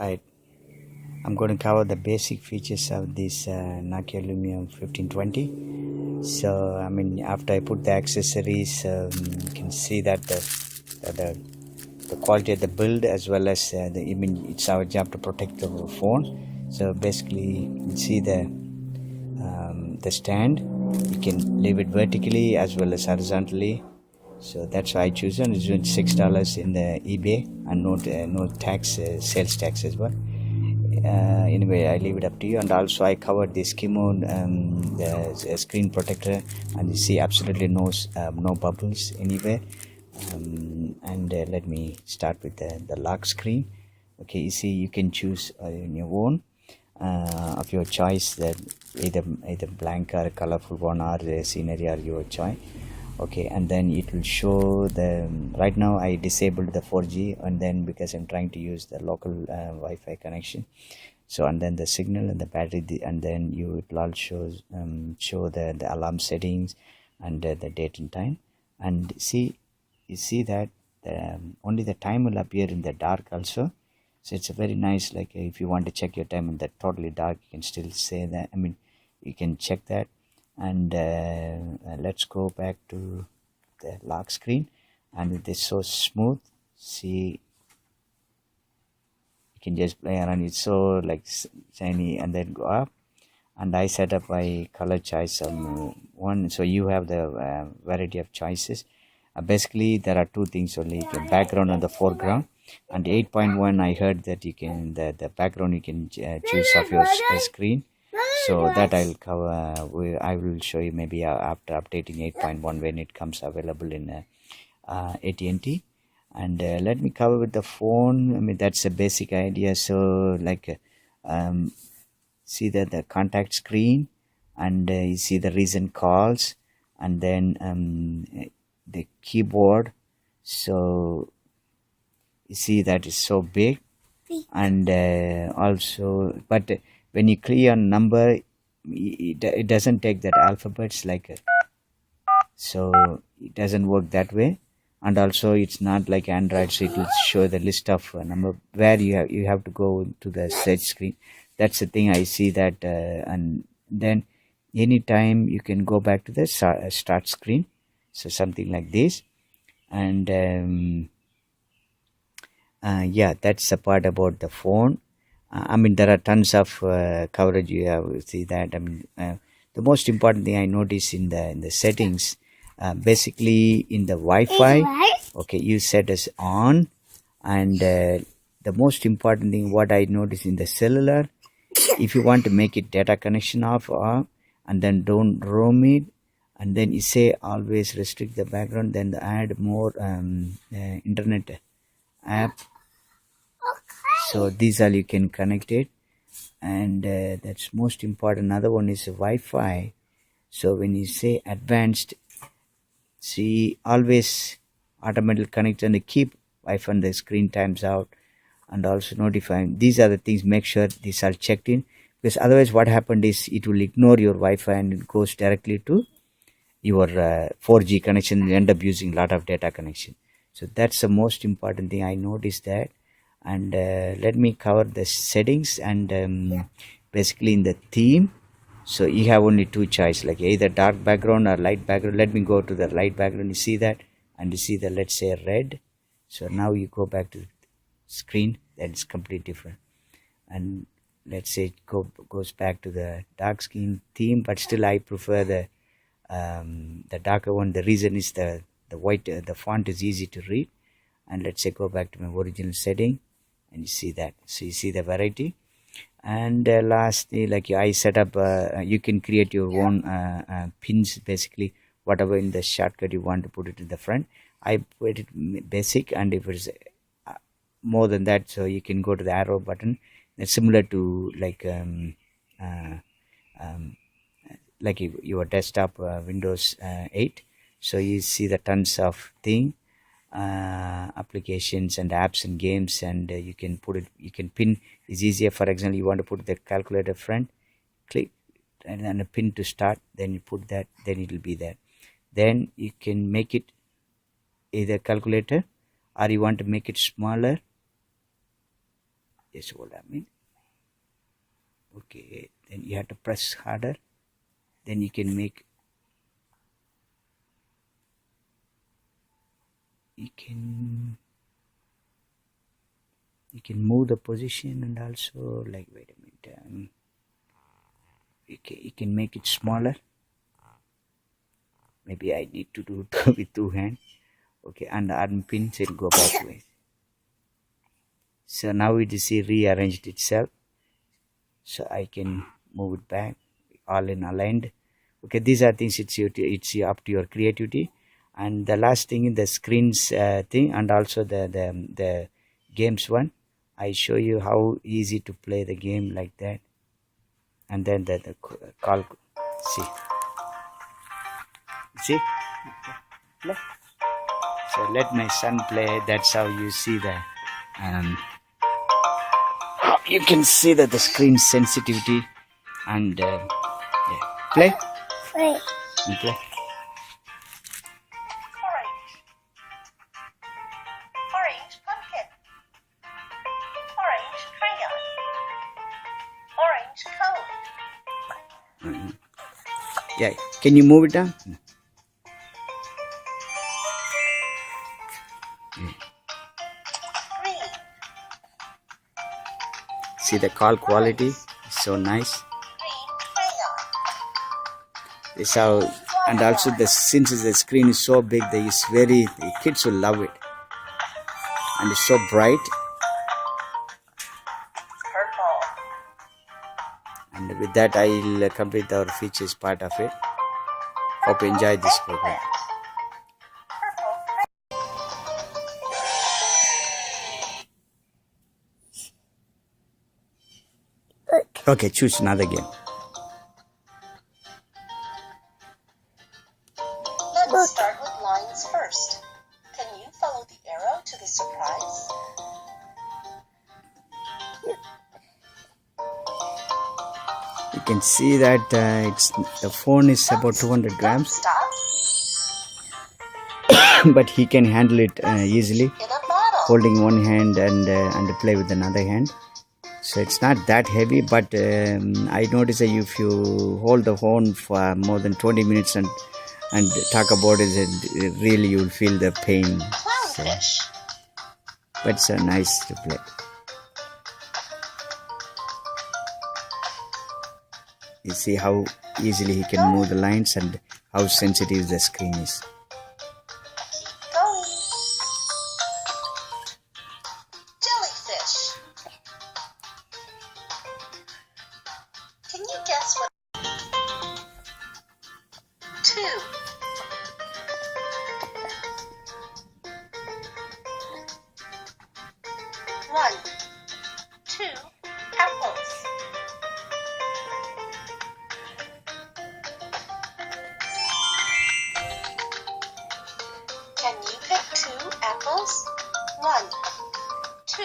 Right. I'm going to cover the basic features of this Nokia Lumia 1520. So, after I put the accessories, you can see that the quality of the build, as well as it's our job to protect the phone. So basically, you can see the stand. You can leave it vertically as well as horizontally. So that's why I choose it. It's $6 in the eBay, and no tax, sales tax as well. Anyway, I leave it up to you. And also I covered the Skimo, the screen protector, and you see absolutely no bubbles anywhere. And let me start with the lock screen. Okay, you see you can choose on your own of your choice, that either blank or a colorful one, or the scenery, or your choice. Okay, and then it will show right now I disabled the 4G, and then because I'm trying to use the local Wi-Fi connection, so and then the signal and the battery, and then it will all show the alarm settings and the date and time. And you see that only the time will appear in the dark also. So it's a very nice, like if you want to check your time in the totally dark, you can still say that, you can check that. And let's go back to the lock screen, and it is so smooth. See, you can just play around. It's so like shiny, and then go up. And I set up my color choice one, so you have the variety of choices. Basically there are two things only: the background and the foreground. And 8.1, I heard that you can the background you can choose of your screen. So that I'll cover. I will show you maybe after updating 8.1 when it comes available in AT&T. And let me cover with the phone. That's a basic idea. So like see that the contact screen, and you see the recent calls, and then the keyboard. So you see that is so big. And also, but when you click on number, it doesn't take that alphabets, like so it doesn't work that way. And also it's not like Android, so it will show the list of number where you have to go to the search screen. That's the thing I see that. And then anytime you can go back to the start screen, so something like this. And yeah, that's the part about the phone. There are tons of coverage. You have to see that. The most important thing I notice in the settings, basically in the Wi-Fi, okay, you set as on. And the most important thing what I notice in the cellular, if you want to make it data connection off, and then don't roam it, and then you say always restrict the background, then add more internet app. So these all you can connect it. And that's most important. Another one is Wi-Fi. So when you say advanced, see always automatically connect and keep Wi-Fi on the screen times out, and also notifying. These are the things, make sure these are checked in, because otherwise what happened is it will ignore your Wi-Fi and it goes directly to your 4G connection. You end up using a lot of data connection. So that's the most important thing I noticed that. And let me cover the settings. And basically in the theme, so you have only two choices, like either dark background or light background. Let me go to the light background. You see that, and you see the, let's say, red. So now you go back to the screen, that's completely different. And let's say it goes back to the dark skin theme, but still I prefer the darker one. The reason is the white, the font is easy to read. And let's say go back to my original setting, and you see that. So you see the variety. And lastly, like I set up, you can create your own pins, basically whatever in the shortcut you want to put it in the front. I put it basic, and if it's more than that, so you can go to the arrow button. It's similar to like your desktop Windows 8. So you see the tons of thing, applications and apps and games, and you can put it, you can pin. It's easier. For example, you want to put the calculator front, click and then a pin to start, then you put that, then it will be there. Then you can make it either calculator, or you want to make it smaller, Just hold a minute. Okay, then you have to press harder. Then you can make. You can move the position and also like wait a minute. You can make it smaller. Maybe I need to do it with two hands. Okay, and the arm pins will go backwards. So now it is rearranged itself. So I can move it back, all in aligned. Okay, these are things it's up to your creativity. And the last thing in the screens thing, and also the games one, I show you how easy to play the game like that. And then the call, see, play. So let my son play. That's how you see the you can see that the screen sensitivity and yeah. Play. Play. Play. Orange pumpkin. Orange crayon. Orange cone. Yeah. Can you move it down? Green. See the call quality is so nice. Green crayon. This how, and also since the screen is so big, the kids will love it, and it's so bright. Purple. And with that, I'll complete our features part of it. Hope you enjoy this program. Okay, choose another game. Let's start with lines first. Can you follow the arrow to the surprise? You can see that the phone is about 200 grams, Stop. but he can handle it easily, In a bottle. holding one hand and play with another hand. So it's not that heavy, but I notice that if you hold the phone for more than 20 minutes and talk about it, really you'll feel the pain. So, Clownfish. but it's nice to play. You see how easily he can move the lines and how sensitive the screen is. Keep going. Jellyfish. Can you guess what? 2. 1. 2 apples. Can you pick 2 apples? 1. 2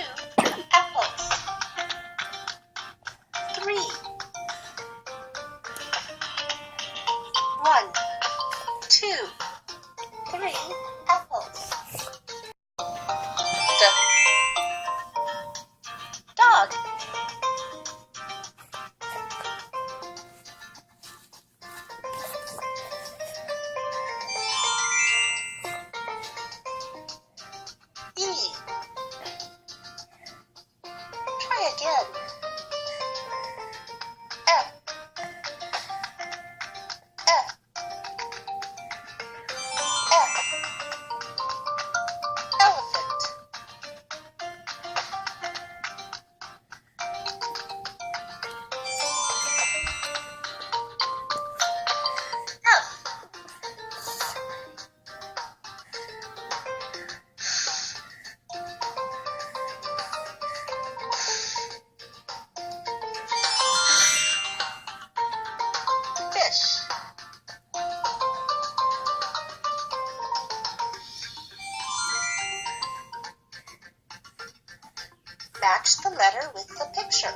apples. 3. 1. 2. 3 apples. Dog. E. Try again. F. F. F. Elephant. F. Fish. Match the letter with the picture.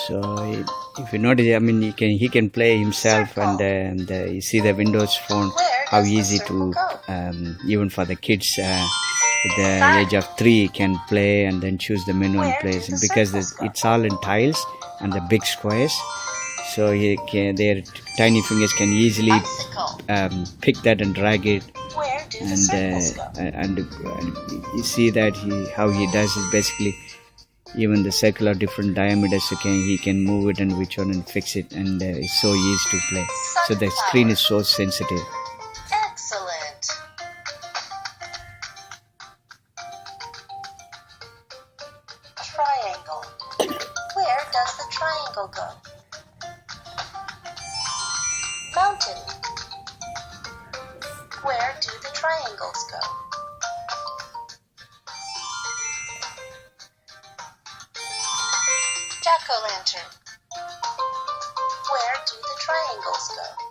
So if you notice, I mean, he can play himself, and you see the Windows phone, how easy to even for the kids at the age of 3 can play and then choose the menu and play, because it's all in tiles and the big squares. So their tiny fingers can easily pick that and drag it, and you see that how he does it. Basically, even the circle of different diameters, he can move it and which one and fix it, and it's so easy to play. So the screen is so sensitive. Excellent. Triangle. Where does the triangle go? Mountain. Where do the triangles go? Jack-o'-lantern. Where do the triangles go?